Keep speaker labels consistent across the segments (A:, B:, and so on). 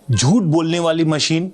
A: झूठ बोलने वाली मशीन,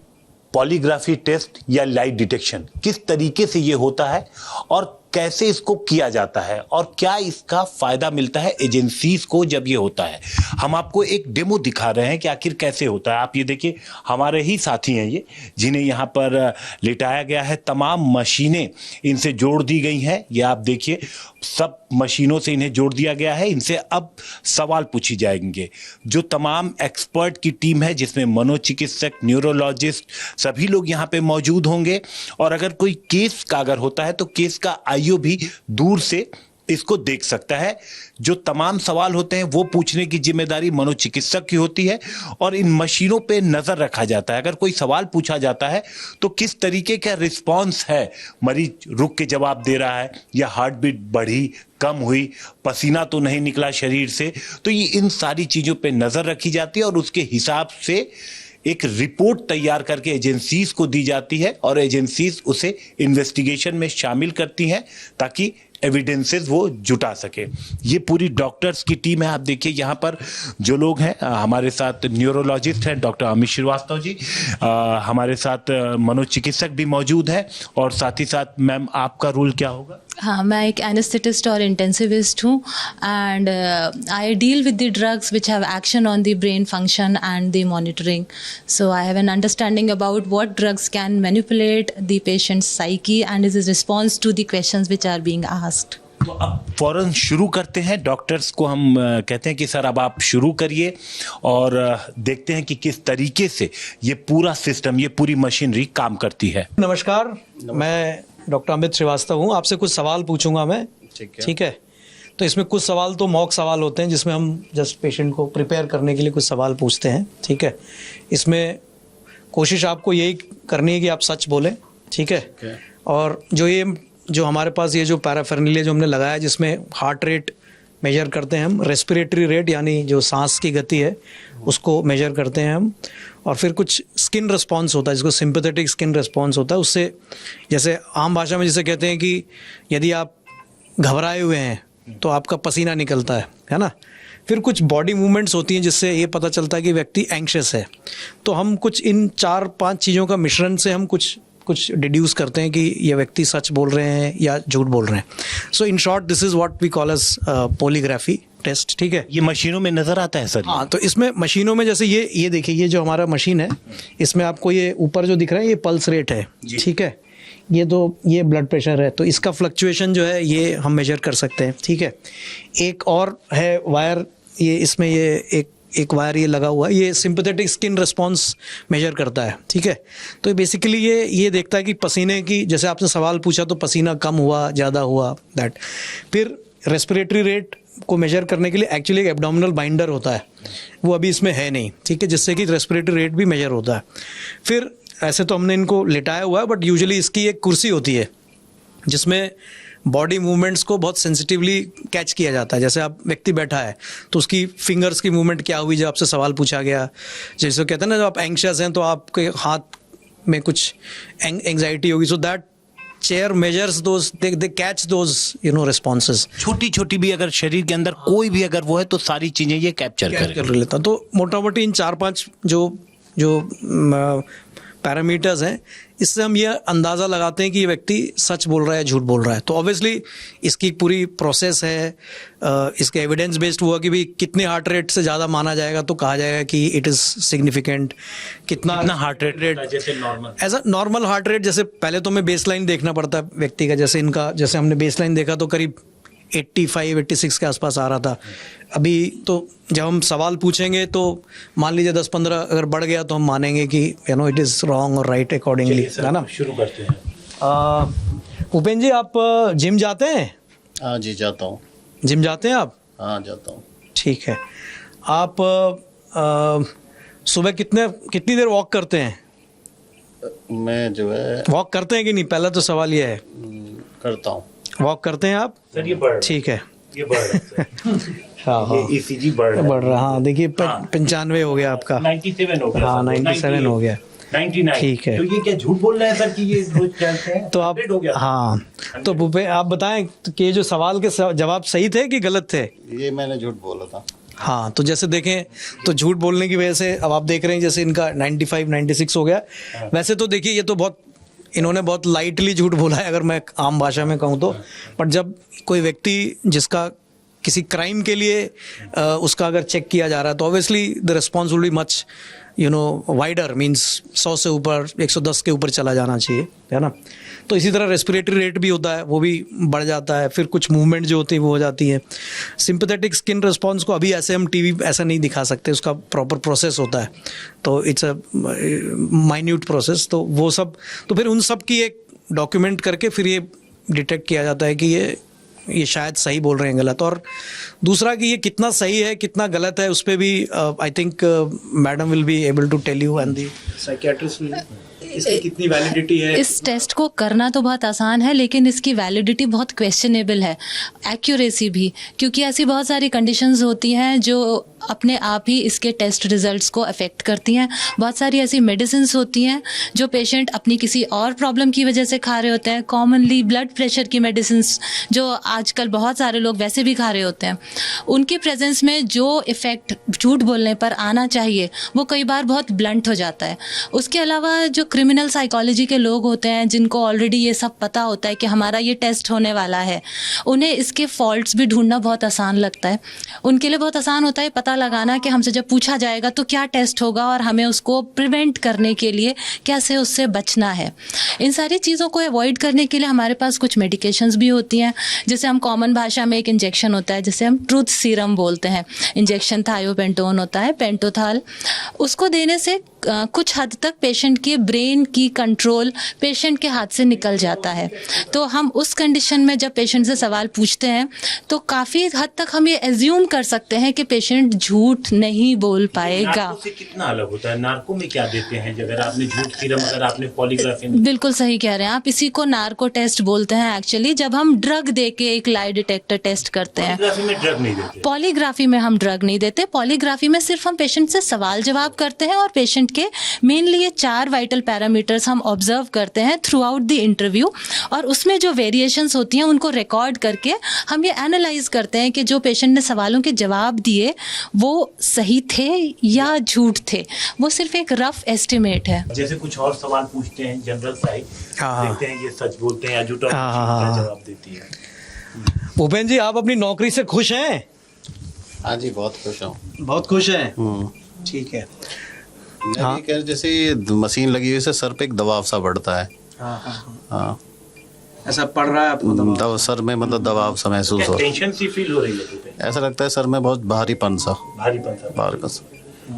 A: पॉलीग्राफी टेस्ट या लाइट डिटेक्शन, किस तरीके से ये होता है और कैसे इसको किया जाता है और क्या इसका फायदा मिलता है एजेंसीज को जब ये होता है। हम आपको एक डेमो दिखा रहे हैं कि आखिर कैसे होता है। आप ये देखिए, हमारे ही साथी हैं ये, जिन्हें यहाँ पर लिटाया गया है। तमाम मशीनें इनसे जोड़ दी गई हैं। ये आप देखिए, सब मशीनों से इन्हें जोड़ दिया गया है। इनसे अब सवाल पूछी जाएंगे। जो तमाम एक्सपर्ट की टीम है, जिसमें मनोचिकित्सक, न्यूरोलॉजिस्ट, सभी लोग यहाँ पे मौजूद होंगे। और अगर कोई केस का अगर होता है तो केस का आईओ भी दूर से इसको देख सकता है। जो तमाम सवाल होते हैं वो पूछने की जिम्मेदारी मनोचिकित्सक की होती है और इन मशीनों पे नजर रखा जाता है। अगर कोई सवाल पूछा जाता है तो किस तरीके का रिस्पांस है, मरीज रुक के जवाब दे रहा है या हार्ट बीट बढ़ी, कम हुई, पसीना तो नहीं निकला शरीर से, तो ये इन सारी चीजों पे नजर रखी जाती है और उसके हिसाब से एक रिपोर्ट तैयार करके एजेंसीज को दी जाती है और एजेंसीज उसे इन्वेस्टिगेशन में शामिल करती हैं ताकि एविडेंसेस वो जुटा सके। ये पूरी डॉक्टर्स की टीम है। आप देखिए यहाँ पर जो लोग हैं, हमारे साथ न्यूरोलॉजिस्ट हैं डॉक्टर अमित श्रीवास्तव जी, हमारे साथ मनोचिकित्सक भी मौजूद हैं और साथ ही साथ मैम आपका रोल क्या होगा?
B: हाँ, मैं एक एनेस्थेटिस्ट और इंटेंसिविस्ट हूँ and I deal with the drugs which have action on the brain function and the monitoring. So I have an understanding about what drugs can manipulate the patient's psyche and is response to the questions which are being asked.
A: तो अब फौरन शुरू करते हैं। Doctors को हम कहते हैं कि सर अब आप शुरू करिए और देखते हैं कि किस तरीके से ये पूरा सिस्टम, ये पूरी मशीनरी काम करती है।
C: नमस्कार, मैं डॉक्टर अमित श्रीवास्तव हूँ। आपसे कुछ सवाल पूछूंगा मैं, ठीक है? तो इसमें कुछ सवाल तो मॉक सवाल होते हैं जिसमें हम जस्ट पेशेंट को प्रिपेयर करने के लिए कुछ सवाल पूछते हैं, ठीक है? इसमें कोशिश आपको यही करनी है कि आप सच बोलें, ठीक है? और जो हमारे पास ये जो पैराफर्निलिया जो हमने लगाया, जिसमें हार्ट रेट मेजर करते हैं हम, रेस्पिरेटरी रेट यानी जो सांस की गति है उसको मेजर करते हैं हम, और फिर कुछ स्किन रिस्पॉन्स होता है जिसको सिंपैथेटिक स्किन रिस्पॉन्स होता है। उससे जैसे आम भाषा में जिसे कहते हैं कि यदि आप घबराए हुए हैं तो आपका पसीना निकलता है ना? फिर कुछ बॉडी मूवमेंट्स होती हैं जिससे ये पता चलता है कि व्यक्ति एंग्शियस है। तो हम कुछ इन 4-5 चीज़ों का मिश्रण से हम कुछ डिड्यूस करते हैं कि ये व्यक्ति सच बोल रहे हैं या झूठ बोल रहे हैं। So in short this is what we call as polygraphy test, ठीक है?
A: ये मशीनों में नजर आता है सर?
C: हाँ, तो इसमें मशीनों में जैसे ये देखिए, ये जो हमारा मशीन है इसमें आपको ये ऊपर जो दिख रहा है ये पल्स रेट है, ठीक है? ये ब्लड प्रेशर है, तो इसका फ्लक्चुएशन जो है ये हम मेजर कर सकते हैं, ठीक है? एक और है वायर, ये इसमें ये एक वायर ये लगा हुआ है, ये सिंपैथेटिक स्किन रिस्पॉन्स मेजर करता है, ठीक है? तो बेसिकली ये देखता है कि पसीने की, जैसे आपने सवाल पूछा तो पसीना कम हुआ, ज़्यादा हुआ, दैट। फिर रेस्पिरेटरी रेट को मेजर करने के लिए एक्चुअली एक एब्डोमिनल बाइंडर होता है, वो अभी इसमें है नहीं, ठीक है? जिससे कि रेस्पिरेटरी रेट भी मेजर होता है। फिर ऐसे तो हमने इनको लिटाया हुआ है, बट यूजुअली इसकी एक कुर्सी होती है जिसमें बॉडी मूवमेंट्स को बहुत सेंसिटिवली कैच किया जाता है। जैसे आप व्यक्ति बैठा है तो उसकी फिंगर्स की मूवमेंट क्या हुई जब आपसे सवाल पूछा गया। जैसे कहते हैं ना, जब आप एंग्शियस हैं तो आपके हाथ में कुछ एंग्जाइटी होगी, so that chair measures those, they catch those responses.
A: छोटी छोटी भी अगर शरीर के अंदर कोई भी अगर वो है तो सारी चीजें ये कैप्चर कर
C: लेता। तो मोटा मोटी इन 4-5 जो पैरामीटर्स हैं, इससे हम ये अंदाज़ा लगाते हैं कि ये व्यक्ति सच बोल रहा है, झूठ बोल रहा है। तो ऑब्वियसली इसकी पूरी प्रोसेस है, इसके एविडेंस बेस्ड हुआ कि भाई कितने हार्ट रेट से ज़्यादा माना जाएगा तो कहा जाएगा कि इट इज़ सिग्निफिकेंट। कितना हार्ट रेट
A: जैसे normal,
C: as a normal heart rate, जैसे पहले तो हमें बेस लाइन देखना पड़ता है व्यक्ति का। जैसे हमने बेस लाइन देखा तो करीब 85-86 के आसपास आ रहा था। अभी तो जब हम सवाल पूछेंगे तो मान लीजिए 10-15 अगर बढ़ गया तो हम मानेंगे कि इट इज़ रॉन्ग और राइट अकॉर्डिंगली, है ना?
A: शुरू करते हैं।
C: उपेंद्र जी, आप जिम जाते हैं?
D: हाँ जी, जाता हूँ।
C: जिम जाते हैं आप?
D: हाँ, जाता हूँ।
C: ठीक है। आप सुबह कितनी देर वॉक करते हैं?
D: मैं जो है
C: वॉक करते हैं कि नहीं, पहला तो सवाल ये है।
D: करता हूँ।
C: वॉक करते हैं आप?
A: सर ये बढ़,
C: ठीक है,
A: ये बढ़ रहा है।
C: हाँ,
A: ये ECG बढ़
C: रहा। हाँ, देखिए 95 हो गया आपका।
A: 97 हो गया।
C: हाँ, 97 हो गया।
A: 99।
C: ठीक है।
A: तो ये क्या झूठ बोल रहे हैं सर कि ये रोज चलते हैं?
C: तो आप, हाँ, तो भूपे आप बताएं कि ये जो सवाल के जवाब सही थे कि गलत थे?
D: ये मैंने झूठ बोला था।
C: हाँ, तो जैसे देखें तो झूठ बोलने की वजह से अब आप देख रहे हैं जैसे इनका 95 96 हो गया। वैसे तो देखिए ये तो बहुत इन्होंने बहुत लाइटली झूठ बोला है अगर मैं आम भाषा में कहूँ तो, बट जब कोई व्यक्ति जिसका किसी क्राइम के लिए उसका अगर चेक किया जा रहा है तो obviously the response will be much wider, means 100 से ऊपर 110 के ऊपर चला जाना चाहिए, है ना। तो इसी तरह रेस्पिरेटरी रेट भी होता है, वो भी बढ़ जाता है, फिर कुछ मूवमेंट जो होती है वो हो जाती है। सिंपैथेटिक स्किन रिस्पॉन्स को अभी ऐसे हम टीवी ऐसा नहीं दिखा सकते, उसका प्रॉपर प्रोसेस होता है, तो इट्स अ माइन्यूट प्रोसेस। तो वो सब तो फिर उन सब की एक डॉक्यूमेंट करके फिर ये डिटेक्ट किया जाता है कि ये शायद सही बोल रहे हैं गलत। और दूसरा कि ये कितना सही है कितना गलत है उस पर भी I think madam will be able to tell you and the psychiatrist will, इसकी कितनी वैलिडिटी है।
B: इस टेस्ट को करना तो बहुत आसान है लेकिन इसकी वैलिडिटी बहुत क्वेश्चनेबल है, एक्यूरेसी भी, क्योंकि ऐसी बहुत सारी कंडीशंस होती हैं जो अपने आप ही इसके टेस्ट रिजल्ट्स को अफेक्ट करती हैं। बहुत सारी ऐसी मेडिसिन्स होती हैं जो पेशेंट अपनी किसी और प्रॉब्लम की वजह से खा रहे होते हैं। कॉमनली ब्लड प्रेशर की मेडिसिन्स जो आजकल बहुत सारे लोग वैसे भी खा रहे होते हैं, उनकी प्रेजेंस में जो इफ़ेक्ट झूठ बोलने पर आना चाहिए वो कई बार बहुत ब्लंट हो जाता है। उसके अलावा जो क्रिमिनल साइकोलॉजी के लोग होते हैं जिनको ऑलरेडी ये सब पता होता है कि हमारा ये टेस्ट होने वाला है, उन्हें इसके फॉल्ट्स भी ढूंढना बहुत आसान लगता है। उनके लिए बहुत आसान होता है पता लगाना कि हमसे जब पूछा जाएगा तो क्या टेस्ट होगा और हमें उसको प्रिवेंट करने के लिए कैसे उससे बचना है। इन सारी चीज़ों को अवॉइड करने के लिए हमारे पास कुछ मेडिकेशंस भी होती हैं, जैसे हम कॉमन भाषा में एक इंजेक्शन होता है जिसे हम ट्रूथ सीरम बोलते हैं। इंजेक्शन थायोपेंटोन होता है, पेंटोथाल, उसको देने से कुछ हद तक पेशेंट के ब्रेन की कंट्रोल पेशेंट के हाथ से निकल जाता है। तो हम उस कंडीशन में जब पेशेंट से सवाल पूछते हैं तो काफ़ी हद तक हम ये एज्यूम कर सकते हैं कि पेशेंट झूठ नहीं बोल पाएगा।
A: नार्को से कितना अलग होता है? नार्को में क्या देते हैं अगर आपने झूठ सीरम, अगर आपने पॉलीग्राफी में?
B: बिल्कुल सही कह रहे हैं आप, इसी को नार्को टेस्ट बोलते हैं एक्चुअली, जब हम ड्रग दे के एक लाई डिटेक्टर टेस्ट करते हैं।
A: पॉलीग्राफी में ड्रग नहीं देते?
B: पॉलीग्राफी में हम ड्रग नहीं देते। पॉलीग्राफी में सिर्फ हम पेशेंट से सवाल जवाब करते हैं और पेशेंट के मेनली ये 4 वाइटल पैरामीटर्स हम ऑब्जर्व करते हैं थ्रू आउट द इंटरव्यू, और उसमें जो वेरिएशंस होती हैं उनको रिकॉर्ड करके हम ये एनालाइज करते हैं कि जो पेशेंट ने सवालों के जवाब दिए वो सही थे या झूठ थे। वो सिर्फ एक रफ एस्टिमेट है।
A: जैसे कुछ और सवाल पूछते हैं जनरल साइड, देखते हैं ये सच बोलते हैं या झूठा जवाब देती है।
C: भूपेन जी, आप अपनी नौकरी से खुश हैं?
D: हाँ जी, बहुत खुश हूँ।
C: बहुत खुश हैं? ठीक है।
D: मैं भी कह जैसे ये मशीन लगी हुई से सर पे एक दबाव सा बढ़ता है। हाँ,
C: ऐसा पड़ रहा है आपको?
D: सर में मतलब दबाव सा महसूस हो,
A: टेंशन सी फील हो रही है?
D: ऐसा लगता है सर में बहुत भारीपन सा।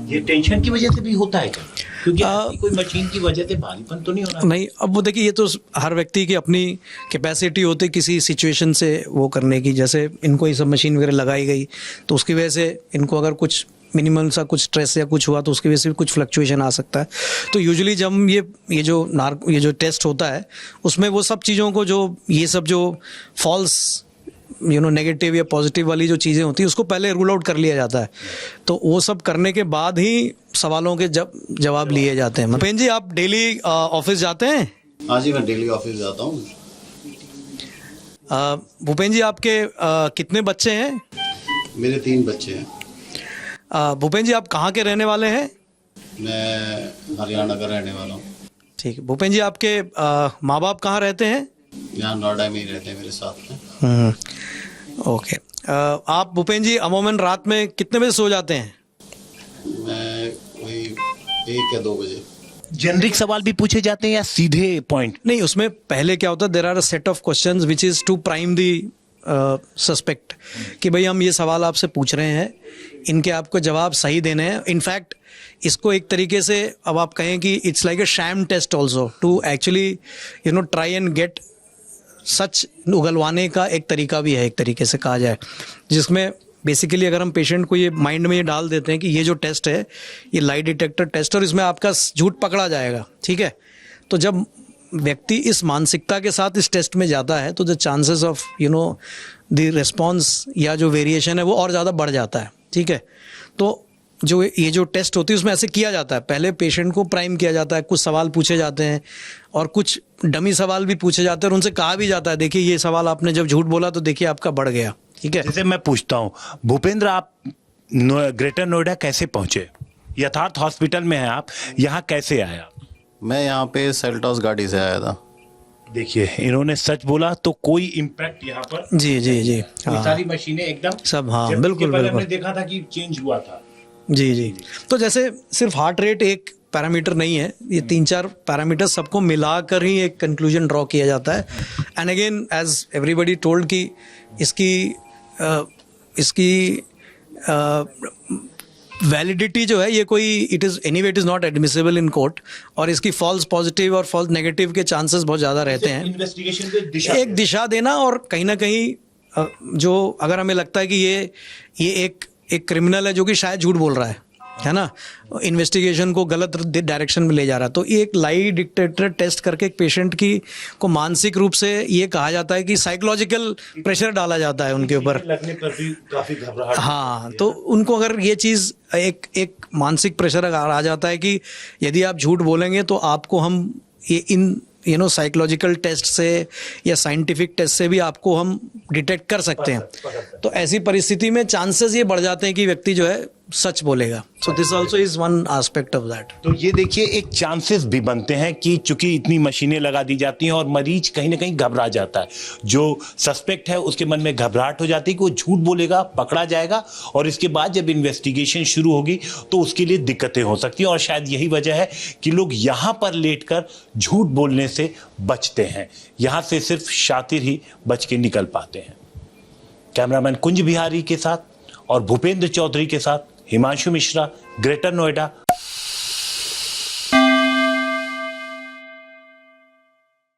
A: ये टेंशन की वजह से भी होता है क्या? क्योंकि कोई मशीन की वजह से भारीपन तो नहीं हो रहा?
C: नहीं, अब वो देखिए ये तो हर व्यक्ति की अपनी कैपेसिटी होती है किसी सिचुएशन से वो करने की। जैसे इनको ये सब मशीन वगैरह लगाई गई तो उसकी वजह से इनको अगर कुछ मिनिमल सा कुछ स्ट्रेस या कुछ हुआ तो उसकी वजह से भी कुछ फ्लक्चुएशन आ सकता है। तो यूजुअली जब ये जो टेस्ट होता है उसमें वो सब चीज़ों को ये सब जो फॉल्स नेगेटिव या पॉजिटिव वाली जो चीज़ें होती हैं उसको पहले रूल आउट कर लिया जाता है। तो वो सब करने के बाद ही सवालों के जवाब लिए जाते हैं। भूपेन जी, आप डेली ऑफिस जाते हैं?
D: हाँ जी, मैं डेली ऑफिस जाता हूँ।
C: भूपेन जी, आपके कितने बच्चे हैं?
D: मेरे 3 बच्चे हैं।
C: भूपेन जी, आप कहाँ के रहने वाले हैं?
D: मैं हरियाणा का रहने वाला हूँ।
C: ठीक है। भूपेन जी, आपके माँ बाप कहाँ रहते हैं?
D: यहाँ नोएडा में ही रहते हैं मेरे साथ में।
C: ओके। आप भूपेन जी अमूमन रात में कितने बजे सो जाते हैं?
D: मैं कोई 1 या 2 बजे।
A: जेनरिक सवाल भी पूछे जाते हैं या सीधे पॉइंट?
C: नहीं, उसमें पहले क्या होता है, there are a set of questions which is to prime the suspect कि भाई हम ये सवाल आपसे पूछ रहे हैं, इनके आपको जवाब सही देने हैं। इनफैक्ट इसको एक तरीके से अब आप कहें कि it's like a sham test also to actually try and get सच उगलवाने का एक तरीका भी है, एक तरीके से कहा जाए, जिसमें बेसिकली अगर हम पेशेंट को ये माइंड में ये डाल देते हैं कि ये जो टेस्ट है ये लाई डिटेक्टर टेस्ट और इसमें आपका झूठ पकड़ा जाएगा, ठीक है। तो जब व्यक्ति इस मानसिकता के साथ इस टेस्ट में जाता है तो the chances of the response या जो वेरिएशन है वो और ज़्यादा बढ़ जाता है, ठीक है। तो ये जो टेस्ट होती है उसमें ऐसे किया जाता है, पहले पेशेंट को प्राइम किया जाता है, कुछ सवाल पूछे जाते हैं और कुछ डमी सवाल भी पूछे जाते हैं और उनसे कहा भी जाता है देखिए ये सवाल आपने जब झूठ बोला तो देखिए आपका बढ़ गया, ठीक है।
A: जैसे मैं पूछता हूँ, भूपेंद्र आप ग्रेटर नोएडा कैसे पहुंचे? यथार्थ हॉस्पिटल में हैं आप, यहाँ कैसे आया?
D: मैं यहाँ पे सेल्टॉस गाड़ी से आया था।
A: देखिए, इन्होंने सच बोला तो कोई इम्पैक्ट यहाँ पर
C: जी जी जी,
A: कोई
C: हाँ
A: सारी मशीनें एकदम
C: सब, हाँ
A: जब
C: बिल्कुल
A: इसके पहले
C: बिल्कुल,
A: हमने देखा था कि चेंज हुआ था।
C: जी जी। तो जैसे सिर्फ हार्ट रेट एक पैरामीटर नहीं है, ये 3-4 पैरामीटर सबको मिलाकर ही एक कंक्लूजन ड्रॉ किया जाता है। And again as everybody told कि इसकी वैलिडिटी जो है ये कोई it is not admissible in court, और इसकी फॉल्स पॉजिटिव और फॉल्स नेगेटिव के चांसेस बहुत ज़्यादा रहते हैं।
A: इन्वेस्टिगेशन को
C: एक दिशा देना, और कहीं ना कहीं जो अगर हमें लगता है कि ये एक क्रिमिनल है जो कि शायद झूठ बोल रहा है ना, इन्वेस्टिगेशन को गलत डायरेक्शन में ले जा रहा है, तो एक लाई डिटेक्टर टेस्ट करके एक पेशेंट को मानसिक रूप से ये कहा जाता है कि साइकोलॉजिकल प्रेशर डाला जाता है उनके ऊपर,
A: लगने पर भी काफी घबराहट।
C: हाँ, तो उनको अगर ये चीज़ एक मानसिक प्रेशर अगर आ जाता है कि यदि आप झूठ बोलेंगे तो आपको हम ये इन साइकोलॉजिकल टेस्ट से या साइंटिफिक टेस्ट से भी आपको हम डिटेक्ट कर सकते हैं, तो ऐसी परिस्थिति में चांसेस ये बढ़ जाते हैं कि व्यक्ति जो है सच बोलेगा। So this also is one aspect of that.
A: तो ये देखिए, एक चांसेस भी बनते हैं कि चूंकि इतनी मशीनें लगा दी जाती हैं और मरीज कहीं ना कहीं घबरा जाता है, जो सस्पेक्ट है उसके मन में घबराहट हो जाती है कि वो झूठ बोलेगा, पकड़ा जाएगा, और इसके बाद जब इन्वेस्टिगेशन शुरू होगी तो उसके लिए दिक्कतें हो सकती हैं। और शायद यही वजह है कि लोग यहाँ पर लेटकर झूठ बोलने से बचते हैं, यहाँ से सिर्फ शातिर ही बच के निकल पाते हैं। कैमरामैन कुंज बिहारी के साथ और भूपेंद्र चौधरी के साथ हिमांशु मिश्रा, ग्रेटर नोएडा,